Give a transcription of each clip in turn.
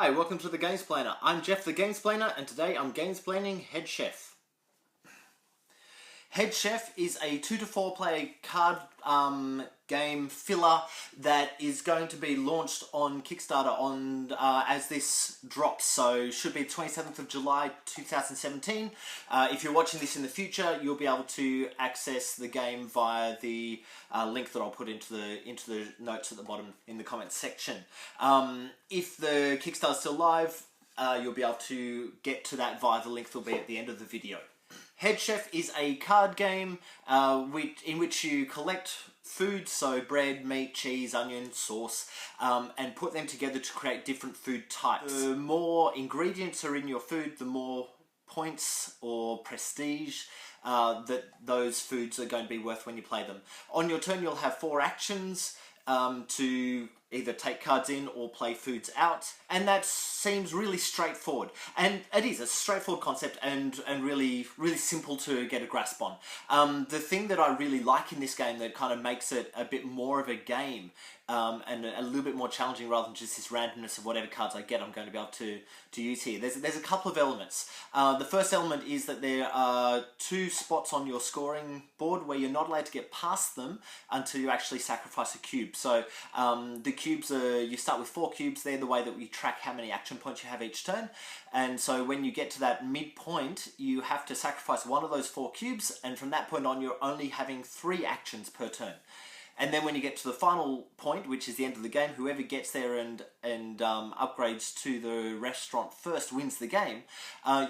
Hi, welcome to the Gamesplainer. I'm Jeff the Gamesplainer, and today I'm gamesplaining Head Chef. Head Chef is a 2 to 4 player card game filler that is going to be launched on Kickstarter on as this drops, so should be 27th of July 2017. If you're watching this in the future, you'll be able to access the game via the link that I'll put into the notes at the bottom in the comments section. If the Kickstarter is still live, you'll be able to get to that via the link that'll be at the end of the video. Head Chef is a card game in which you collect food, so bread, meat, cheese, onion, sauce, and put them together to create different food types. The more ingredients are in your food, the more points or prestige that those foods are going to be worth when you play them. On your turn, you'll have 4 actions to either take cards in or play foods out, and that seems really straightforward. And it is a straightforward concept and really simple to get a grasp on. The thing that I really like in this game that kind of makes it a bit more of a game and a little bit more challenging rather than just this randomness of whatever cards I get I'm going to be able to use here. There's a couple of elements. The first element is that there are 2 spots on your scoring board where you're not allowed to get past them until you actually sacrifice a cube. So the cubes are, you start with 4 cubes. They're the way that we track how many action points you have each turn. And so when you get to that midpoint, you have to sacrifice one of those 4 cubes, and from that point on you're only having 3 actions per turn. And then when you get to the final point, which is the end of the game, whoever gets there and upgrades to the restaurant first wins the game.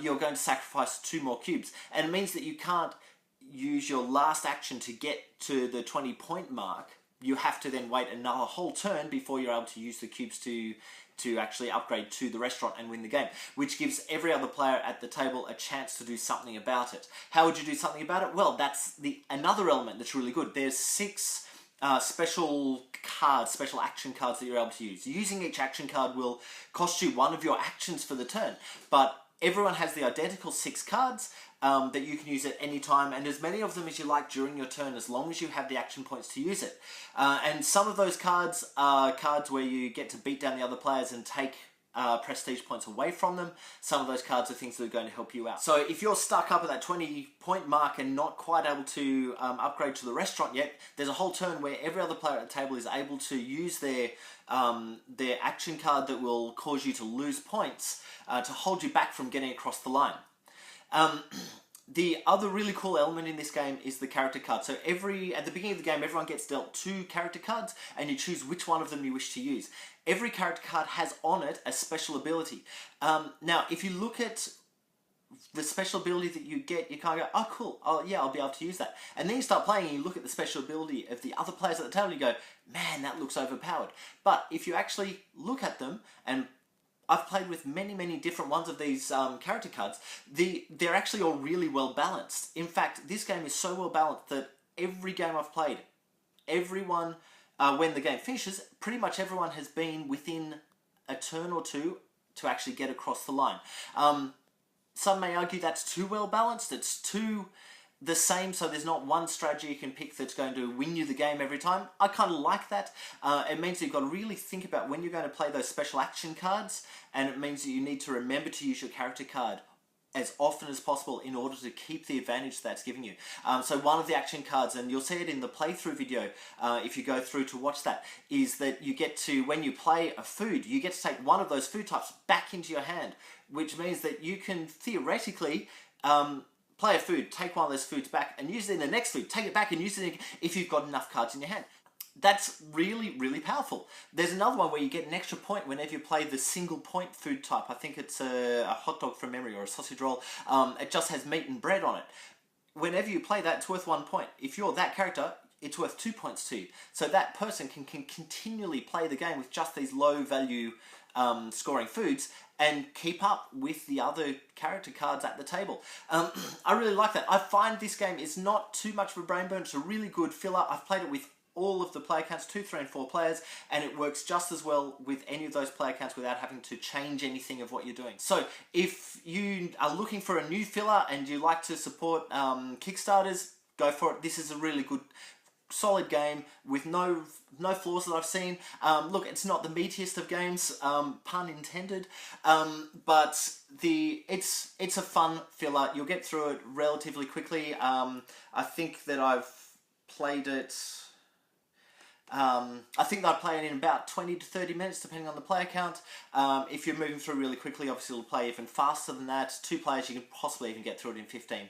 You're going to sacrifice 2 more cubes. And it means that you can't use your last action to get to the 20-point mark. You have to then wait another whole turn before you're able to use the cubes to actually upgrade to the restaurant and win the game, which gives every other player at the table a chance to do something about it. How would you do something about it? Well, that's another element that's really good. There's 6 special cards, special action cards that you're able to use. Using each action card will cost you 1 of your actions for the turn, but everyone has the identical 6 cards that you can use at any time, and as many of them as you like during your turn, as long as you have the action points to use it. And some of those cards are cards where you get to beat down the other players and take prestige points away from them. Some of those cards are things that are going to help you out. So if you're stuck up at that 20-point mark and not quite able to upgrade to the restaurant yet, there's a whole turn where every other player at the table is able to use their action card that will cause you to lose points to hold you back from getting across the line. The other really cool element in this game is the character card. So at the beginning of the game, everyone gets dealt 2 character cards, and you choose which one of them you wish to use. Every character card has on it a special ability. Now, if you look at the special ability that you get, you kind of go, oh cool, oh yeah, I'll be able to use that. And then you start playing and you look at the special ability of the other players at the table and you go, man, that looks overpowered. But if you actually look at them, and I've played with many different ones of these character cards, they're actually all really well balanced. In fact, this game is so well balanced that every game I've played, everyone, when the game finishes, pretty much everyone has been within a turn or 2 to actually get across the line. Some may argue that's too well balanced, it's too the same, so there's not one strategy you can pick that's going to win you the game every time. I kind of like that. It means that you've got to really think about when you're going to play those special action cards, and it means that you need to remember to use your character card as often as possible in order to keep the advantage that's giving you. So one of the action cards, and you'll see it in the playthrough video if you go through to watch that, is that you get to, when you play a food, you get to take one of those food types back into your hand, which means that you can theoretically play a food, take one of those foods back and use it in the next food, take it back and use it if you've got enough cards in your hand. That's really powerful. There's another one where you get an extra point whenever you play the single point food type. I think it's a hot dog from memory or a sausage roll. It just has meat and bread on it. Whenever you play that, it's worth 1 point. If you're that character, it's worth 2 points to you. So that person can continually play the game with just these low value scoring foods and keep up with the other character cards at the table. I really like that. I find this game is not too much of a brain burn. It's a really good filler. I've played it with all of the player counts, 2, 3, and 4 players, and it works just as well with any of those player counts without having to change anything of what you're doing. So if you are looking for a new filler and you like to support Kickstarters, go for it. This is a really good solid game with no flaws that I've seen. Look, it's not the meatiest of games, pun intended, but it's a fun filler. You'll get through it relatively quickly. I think that I've played it. I think they'll play it in about 20 to 30 minutes, depending on the player count. If you're moving through really quickly, obviously it'll play even faster than that. 2 players, you can possibly even get through it in 15.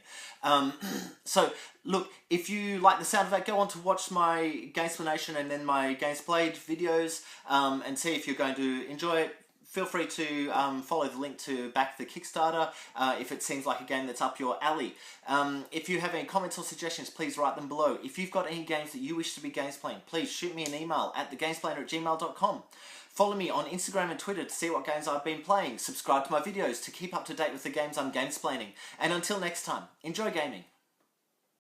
So, look, if you like the sound of that, go on to watch my Gamesplanation and then my Games Played videos, and see if you're going to enjoy it. Feel free to follow the link to back the Kickstarter if it seems like a game that's up your alley. If you have any comments or suggestions, please write them below. If you've got any games that you wish to be gamesplaying, please shoot me an email at thegamesplainer@gmail.com. Follow me on Instagram and Twitter to see what games I've been playing. Subscribe to my videos to keep up to date with the games I'm gamesplaining. And until next time, enjoy gaming.